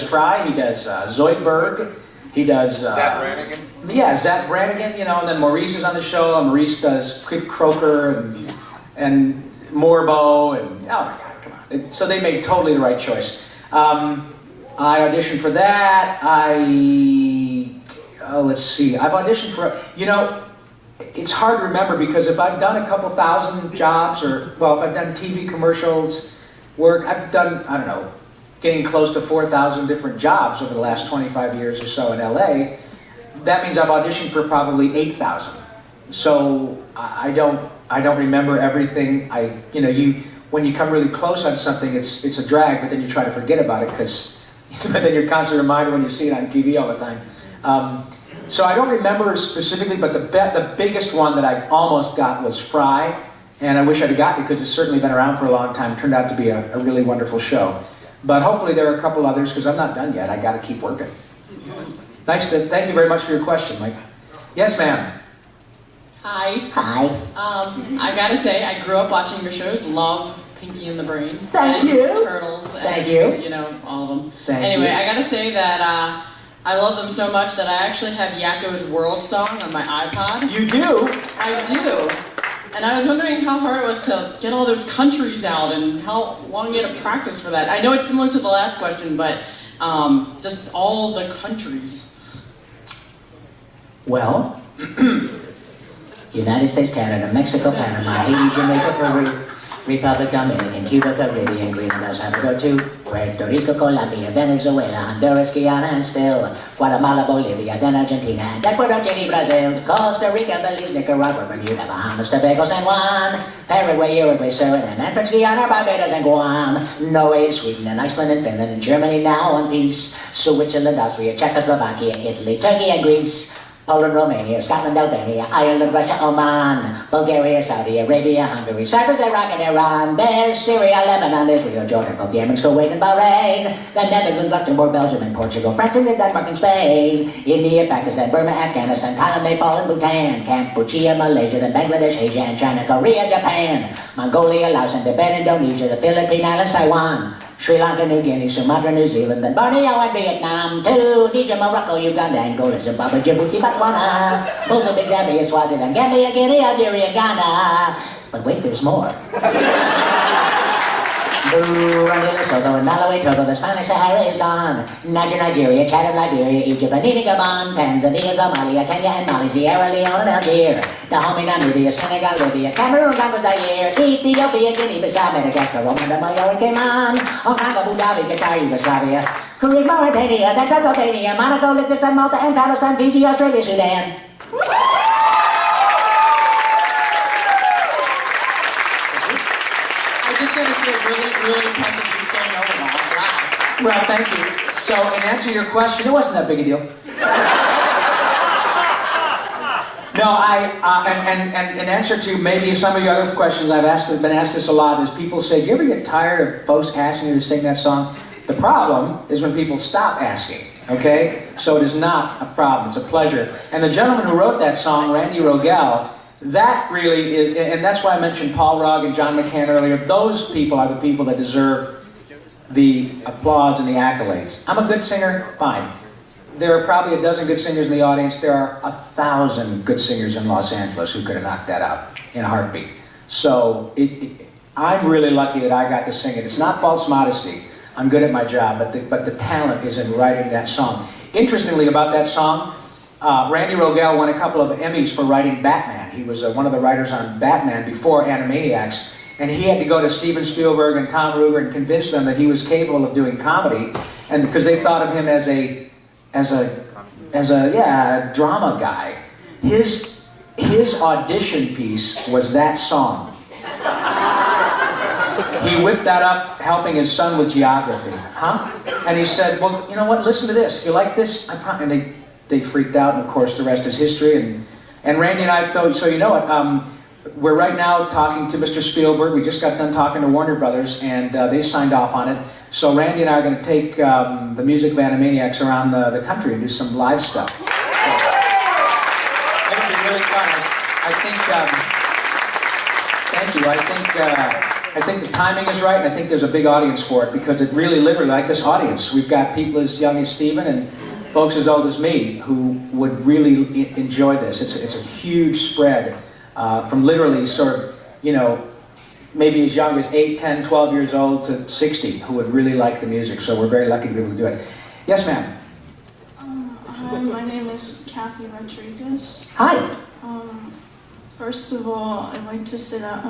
Fry. He does Zoidberg. He does Zach Brannigan. Yeah, Zach Brannigan. You know, and then Maurice is on the show. And Maurice does Cliff Croker and Morbo and oh my God, come on. So they made totally the right choice. I auditioned for that. Let's see. I've auditioned for, it's hard to remember because if I've done a couple thousand jobs if I've done TV commercials work, I've done, I don't know, getting close to 4,000 different jobs over the last 25 years or so in LA. That means I've auditioned for probably 8,000. So I don't remember everything. When you come really close on something, it's a drag, but then you try to forget about it because but then you're constantly reminded when you see it on TV all the time. So I don't remember specifically, but the biggest one that I almost got was Fry, and I wish I'd have gotten it because it's certainly been around for a long time. It turned out to be a really wonderful show. But hopefully there are a couple others because I'm not done yet. I got to keep working. Thank you very much for your question, Mike. Yes, ma'am. Hi. Hi. I gotta say, I grew up watching your shows. Love Pinky and the Brain. Thank and you. Turtles. Thank and, you. All of them. Anyway, I gotta say that I love them so much that I actually have Yakko's World song on my iPod. You do? I do. And I was wondering how hard it was to get all those countries out and how long you had to practice for that. I know it's similar to the last question, but just all the countries. Well, United States, Canada, Mexico, Panama, Haiti, Jamaica, Peru, Republic, Dominican, Cuba, Caribbean, Grenada, Salvador, too, Puerto Rico, Colombia, Venezuela, Honduras, Guyana, and still Guatemala, Bolivia, then Argentina, and Ecuador, Chile, Brazil, Costa Rica, Belize, Nicaragua, Bermuda, Bahamas, Tobago, San Juan, Paraguay, Uruguay, Suriname, and French Guiana, Barbados, and Guam, Norway, and Sweden, and Iceland, and Finland, and Germany, now one piece, Switzerland, Austria, Czechoslovakia, Italy, Turkey, and Greece, Poland, Romania, Scotland, Albania, Ireland, Russia, Oman, Bulgaria, Saudi Arabia, Hungary, Cyprus, Iraq, and Iran. There's Syria, Lebanon, Israel, Jordan, both Yemen, Kuwait, and Bahrain. The Netherlands, Luxembourg, Belgium, and Portugal, France, and Denmark, and Spain. India, Pakistan, Burma, Afghanistan, Thailand, Nepal, and Bhutan. Cambodia, Malaysia, then Bangladesh, Asia, and China, Korea, Japan. Mongolia, Laos, and Tibet, Indonesia, the Philippine Islands, Taiwan. Sri Lanka, New Guinea, Sumatra, New Zealand, then Borneo and Vietnam, too. Niger, Morocco, Uganda, Angola, Zimbabwe, Djibouti, Botswana, Mozambique, Zambia, Swaziland, Gambia, Guinea, Algeria, Ghana. But wait, there's more. Burundi, Lesotho, and Malawi, Togo, the Spanish Sahara is gone. Niger, Nigeria, Chad, and Liberia, Egypt, Benin, Gabon, Tanzania, Somalia, Kenya, and Mali, Sierra Leone, and Algeria, Dahomey, Namibia, Senegal, Libya, Cameroon, Congo, Zaire, Ethiopia, Guinea-Bissau, Madagascar, Rwanda, Mayo, and Cayman, Hong Kong, Abu Dhabi, Qatar, Yugoslavia, Kuwait, Mauritania, Albania, Monaco, Liechtenstein, Malta, and Palestine, Fiji, Australia, Sudan. Really impressive you still know it all. Wow. Well, thank you. So, in answer to your question, it wasn't that big a deal. No, and in answer to maybe some of your other questions, been asked this a lot, is people say, do you ever get tired of folks asking you to sing that song? The problem is when people stop asking, okay? So it is not a problem, it's a pleasure. And the gentleman who wrote that song, Randy Rogel, that really is, and that's why I mentioned Paul Rugg and John McCann earlier. Those people are the people that deserve the applause and the accolades. I'm a good singer, fine. There are probably a dozen good singers in the audience. There are 1,000 good singers in Los Angeles who could have knocked that out in a heartbeat. So I'm really lucky that I got to sing it. It's not false modesty. I'm good at my job, but the talent is in writing that song. Interestingly about that song, Randy Rogel won a couple of Emmys for writing Batman. He was one of the writers on Batman before Animaniacs, and he had to go to Steven Spielberg and Tom Ruger and convince them that he was capable of doing comedy, and because they thought of him as a drama guy. His audition piece was that song. He whipped that up helping his son with geography. And he said, well, you know what, listen to this. If you like this, and they freaked out, and of course the rest is history. And Randy and I thought, so you know what, we're right now talking to Mr. Spielberg. We just got done talking to Warner Brothers, and they signed off on it. So Randy and I are going to take the music of Animaniacs around the country and do some live stuff. So, it'll be really fun. I think, thank you. I think the timing is right, and I think there's a big audience for it, because it really, literally, like this audience, we've got people as young as Stephen and folks as old as me who would really enjoy this. It's a huge spread from literally sort of, you know, maybe as young as 8, 10, 12 years old to 60 who would really like the music. So we're very lucky to be able to do it. Yes, ma'am. Hi, my name is Kathy Rodriguez. Hi. First of all, I'd like to say that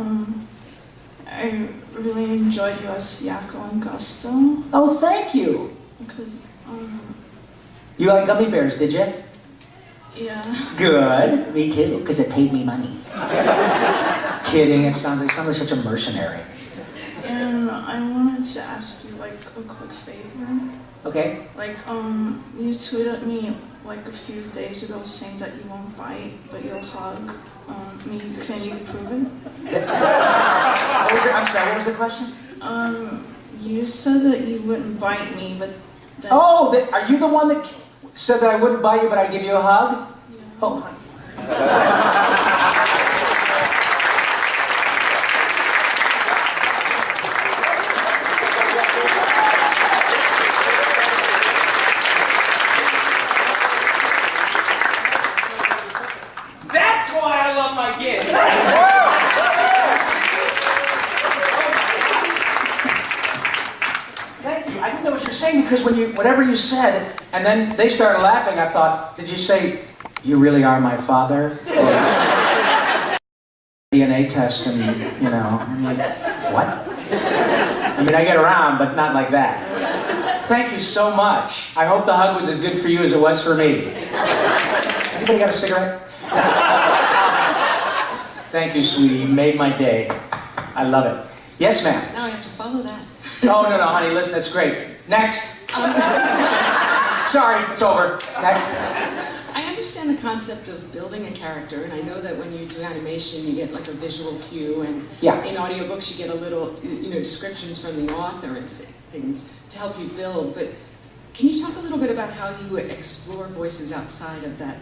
I really enjoyed you as Yakko and Gusto. Oh, thank you. Because, You like gummy bears, did you? yeah. Good. Me too, because it paid me money. Kidding. It sounds like such a mercenary. And I wanted to ask you, like, a quick favor. Okay. Like, you tweeted me, like, a few days ago saying that you won't bite, but you'll hug me. Can you prove it? I'm sorry, what was the question? You said that you wouldn't bite me, but then... Oh, are you the one that said that I wouldn't bite you, but I'd give you a hug? Yeah. Oh, that's why I love my gig. Thank you. I didn't know what you were saying, because whatever you said, and then they started laughing, I thought, did you say, you really are my father? Or DNA test, and, you know, I'm like, what? I mean, I get around, but not like that. Thank you so much. I hope the hug was as good for you as it was for me. Anybody got a cigarette? Thank you, sweetie. You made my day. I love it. Yes, ma'am. Now I have to follow that. Oh, no, honey, listen, that's great. Next. Sorry, it's over. Next. I understand the concept of building a character, and I know that when you do animation, you get like a visual cue, and Yeah. in audiobooks, you get a little, you know, descriptions from the author and things to help you build. But can you talk a little bit about how you explore voices outside of that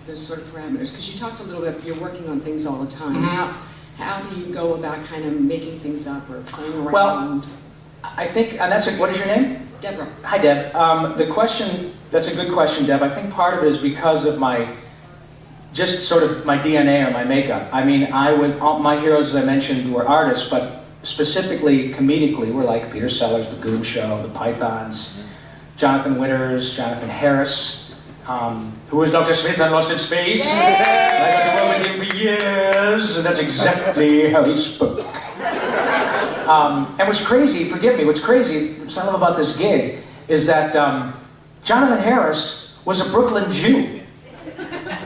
those sort of parameters? Because you talked a little bit, you're working on things all the time. Mm-hmm. How do you go about kind of making things up or playing around? Well, I think, and what is your name? Deborah. Hi, Deb. That's a good question, Deb. I think part of it is because of my DNA or my makeup. I mean, all my heroes, as I mentioned, were artists, but specifically, comedically, were like Peter Sellers, The Goon Show, The Pythons, Jonathan Winters, Jonathan Harris, who was Dr. Smith on Lost in Space. I got to work with him for years, and that's exactly how he spoke. And what's crazy, forgive me, what's crazy, what I love about this gig, is that Jonathan Harris was a Brooklyn Jew.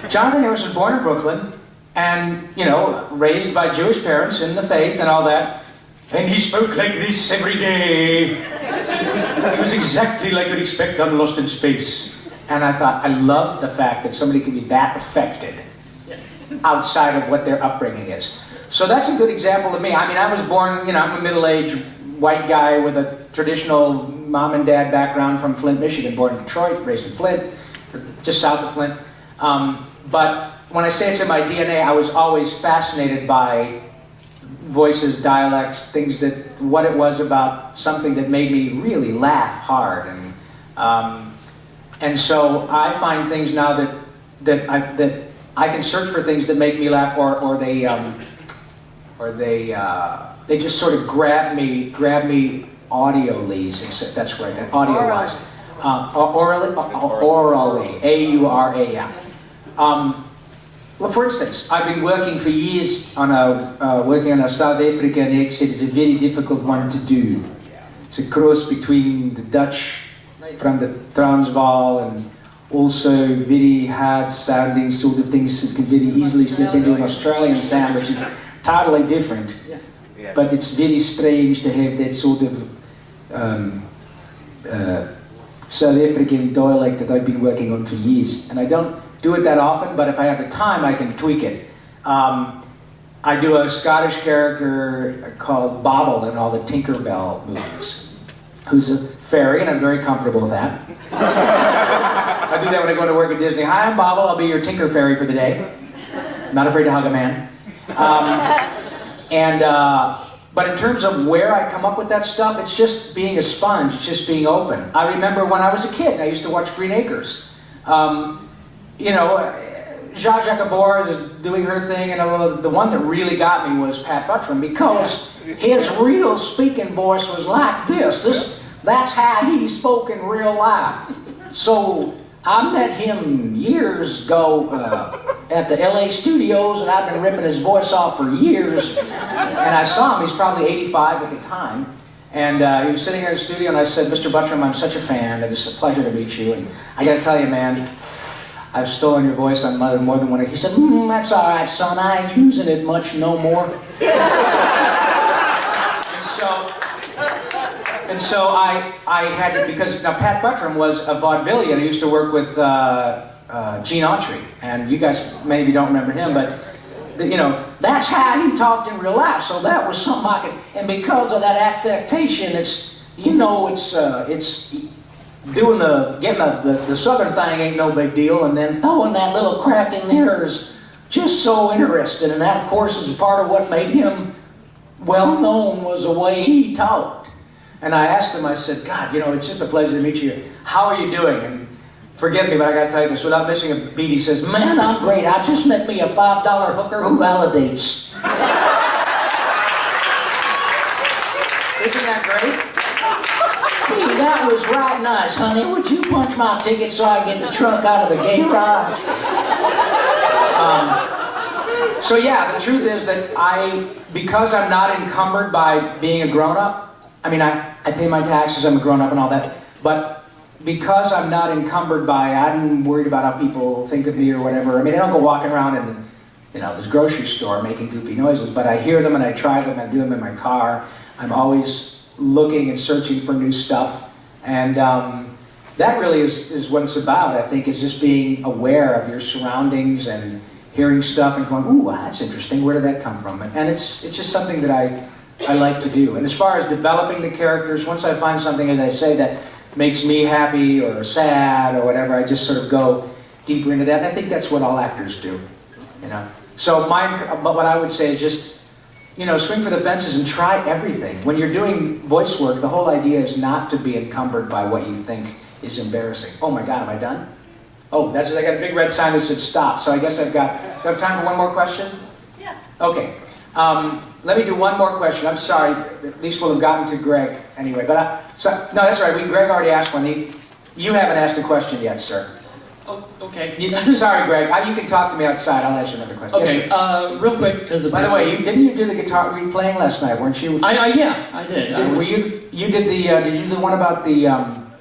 Jonathan Harris was born in Brooklyn, and, you know, raised by Jewish parents in the faith and all that, and he spoke like this every day. He was exactly like you'd expect on Lost in Space. And I thought, I love the fact that somebody can be that affected outside of what their upbringing is. So that's a good example of me. I mean, I was born, you know, I'm a middle-aged white guy with a traditional mom and dad background from Flint, Michigan, born in Detroit, raised in Flint, just south of Flint. But when I say it's in my DNA, I was always fascinated by voices, dialects, what it was about something that made me really laugh hard. And so I find things now that I can search for things that make me laugh, or they just sort of grab me audially, that's right, audio-wise. Orally, A-U-R-A, yeah. Well, for instance, I've been working for years working on a South African accent. It's a very difficult one to do. It's a cross between the Dutch from the Transvaal and also very hard sounding sort of things that can very easily slip into an Australian sound, which is totally different. But it's very strange to have that sort of South African dialect that I've been working on for years. And I don't do it that often, but if I have the time, I can tweak it. I I do a Scottish character called Bobble in all the Tinkerbell movies, who's a fairy, and I'm very comfortable with that. I do that when I go to work at Disney. Hi, I'm Bobble. I'll be your Tinker Fairy for the day. Not afraid to hug a man. But in terms of where I come up with that stuff, it's just being a sponge. It's just being open. I remember when I was a kid, I used to watch Green Acres. You know, Zsa Zsa Gabor is doing her thing, and the one that really got me was Pat Buttram, because his real speaking voice was like this. That's how he spoke in real life. So I met him years ago at the LA studios, and I've been ripping his voice off for years. And I saw him, he's probably 85 at the time. And he was sitting there in the studio, and I said, Mr. Buttram, I'm such a fan, and it's a pleasure to meet you. And I gotta tell you, man, I've stolen your voice on more than one. He said, that's all right, son, I ain't using it much no more. And so I had to, because now Pat Buttram was a vaudevillian. I used to work with Gene Autry, and you guys maybe don't remember him, but you know, that's how he talked in real life. So that was something I could, and because of that affectation, it's, you know, it's doing getting the southern thing ain't no big deal, and then throwing that little crack in there is just so interesting, and that of course is part of what made him well known, was the way he talked. And I asked him, I said, God, you know, it's just a pleasure to meet you. How are you doing? And forgive me, but I got to tell you this, without missing a beat, he says, man, I'm great. I just met me a $5 hooker who validates. Isn't that great? Hey, that was right nice, honey. Would you punch my ticket so I can get the truck out of the garage? So yeah, the truth is that because I'm not encumbered by being a grown-up, I mean, I pay my taxes, I'm a grown-up and all that, but because I'm not encumbered by, I'm worried about how people think of me or whatever. I mean, I don't go walking around in, you know, this grocery store making goofy noises, but I hear them and I try them, I do them in my car. I'm always looking and searching for new stuff, and that really is what it's about, I think, is just being aware of your surroundings and hearing stuff and going, ooh, that's interesting, where did that come from? And it's just something that I like to do. And as far as developing the characters, once I find something, as I say, that makes me happy or sad or whatever, I just sort of go deeper into that. And I think that's what all actors do, you know. So what I would say is just, you know, swing for the fences and try everything. When you're doing voice work, the whole idea is not to be encumbered by what you think is embarrassing. Oh my God, am I done? Oh, I got a big red sign that said stop, so I guess do I have time for one more question? Yeah. Okay. Let me do one more question. I'm sorry, at least we'll have gotten to Greg anyway. But no, that's right. Greg already asked one. You haven't asked a question yet, sir. Oh, okay. Sorry, Greg. You can talk to me outside. I'll ask you another question. Okay. Yes, real quick, because by the way, didn't you do the guitar? Were you playing last night? Weren't you? Yeah, I did. You did the? Did you do the one about the?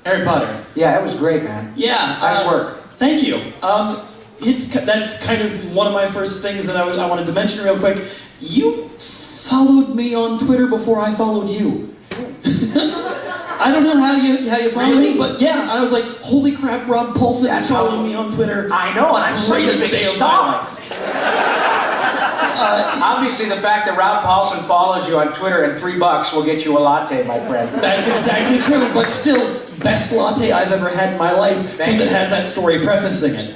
Harry Potter. Yeah, it was great, man. Yeah. Nice work. Thank you. That's kind of one of my first things that I wanted to mention real quick. You followed me on Twitter before I followed you. I don't know how you followed me, but yeah, I was like, holy crap, Rob Paulsen is following me on Twitter. I know, and I'm such a big star. Obviously, the fact that Rob Paulsen follows you on Twitter and $3 will get you a latte, my friend. That's exactly true, but still, best latte I've ever had in my life, because it has that story prefacing it.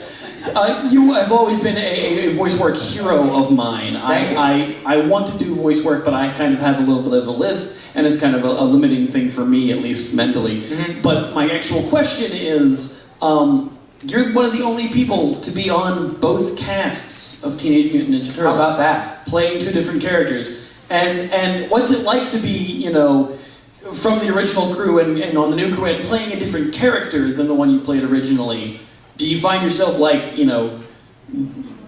You have always been a voice work hero of mine. I want to do voice work, but I kind of have a little bit of a list, and it's kind of a limiting thing for me, at least mentally. Mm-hmm. But my actual question is, you're one of the only people to be on both casts of Teenage Mutant Ninja Turtles. How about that? Playing two different characters. And what's it like to be, you know, from the original crew and on the new crew and playing a different character than the one you played originally? Do you find yourself like, you know,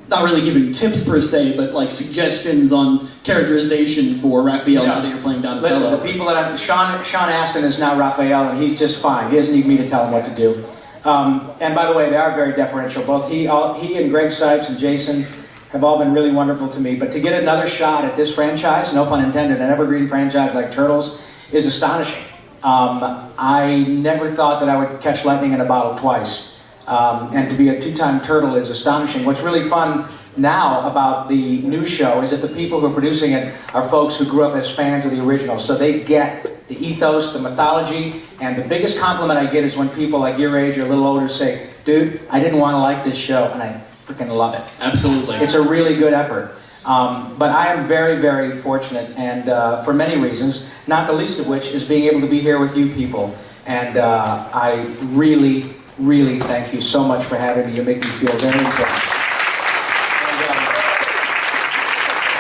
not really giving tips per se, but like suggestions on characterization for Raphael now that you're playing Donatello? Listen, the people that Sean Astin is now Raphael, and he's just fine. He doesn't need me to tell him what to do. And by the way, they are very deferential. Both he and Greg Sipes and Jason have all been really wonderful to me. But to get another shot at this franchise, no pun intended, an evergreen franchise like Turtles, is astonishing. I never thought that I would catch lightning in a bottle twice. And to be a two-time turtle is astonishing. What's really fun now about the new show is that the people who are producing it are folks who grew up as fans of the original. So they get the ethos, the mythology, and the biggest compliment I get is when people like your age or a little older say, dude, I didn't want to like this show, and I freaking love it. Absolutely. It's a really good effort. But I am very, very fortunate, and for many reasons, not the least of which is being able to be here with you people. And I really, really thank you so much for having me. You make me feel very important.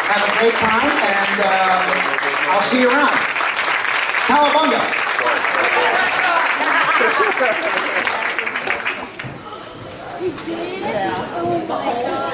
Have a great time, and I'll see you around. Cowabunga! Oh my God.